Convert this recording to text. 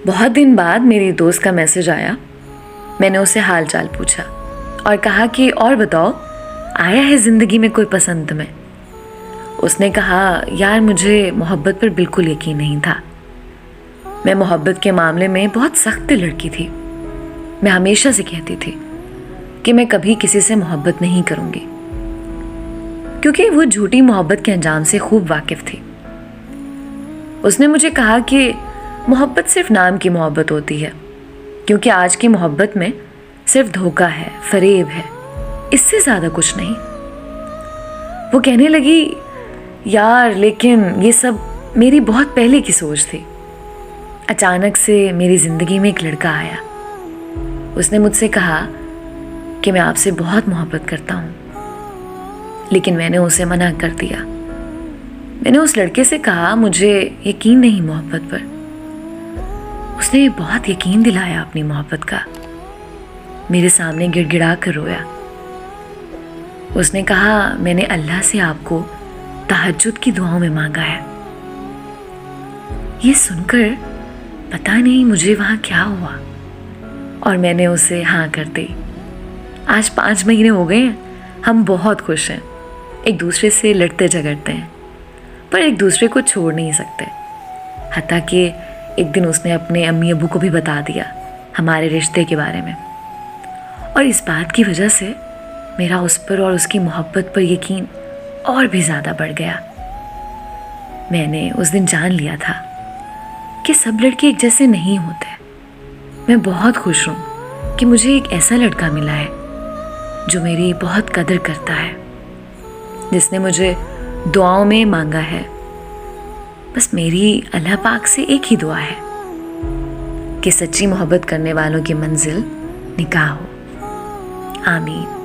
बहुत दिन बाद मेरी दोस्त का मैसेज आया। मैंने उसे हाल चाल पूछा और कहा कि और बताओ, आया है ज़िंदगी में कोई पसंद तुम्हें? उसने कहा, यार मुझे मोहब्बत पर बिल्कुल यकीन नहीं था। मैं मोहब्बत के मामले में बहुत सख्त लड़की थी। मैं हमेशा से कहती थी कि मैं कभी किसी से मोहब्बत नहीं करूँगी, क्योंकि वो झूठी मोहब्बत के अंजाम से खूब वाकिफ़ थी। उसने मुझे कहा कि मोहब्बत सिर्फ नाम की मोहब्बत होती है, क्योंकि आज की मोहब्बत में सिर्फ धोखा है, फरेब है, इससे ज़्यादा कुछ नहीं। वो कहने लगी, यार लेकिन ये सब मेरी बहुत पहले की सोच थी। अचानक से मेरी ज़िंदगी में एक लड़का आया। उसने मुझसे कहा कि मैं आपसे बहुत मोहब्बत करता हूँ, लेकिन मैंने उसे मना कर दिया। मैंने उस लड़के से कहा, मुझे यकीन नहीं मोहब्बत पर। उसने बहुत यकीन दिलाया अपनी मोहब्बत का। मेरे सामने गिड़गिड़ा कर रोया। उसने कहा, मैंने अल्लाह से आपको तहज्जुद की दुआओं में मांगा है। ये सुनकर पता नहीं मुझे वहाँ क्या हुआ, और मैंने उसे हाँ कर दी। आज 5 महीने हो गए हैं, हम बहुत खुश हैं। एक दूसरे से लड़ते झगड़ते हैं, पर एक दूसरे को छोड़ नहीं सकते। हत्ता कि एक दिन उसने अपने अम्मी अबू को भी बता दिया हमारे रिश्ते के बारे में, और इस बात की वजह से मेरा उस पर और उसकी मोहब्बत पर यकीन और भी ज़्यादा बढ़ गया। मैंने उस दिन जान लिया था कि सब लड़के एक जैसे नहीं होते। मैं बहुत खुश हूँ कि मुझे एक ऐसा लड़का मिला है जो मेरी बहुत कदर करता है, जिसने मुझे दुआओं में मांगा है। बस मेरी अल्लाह पाक से एक ही दुआ है कि सच्ची मोहब्बत करने वालों की मंजिल निकाह हो। आमीन।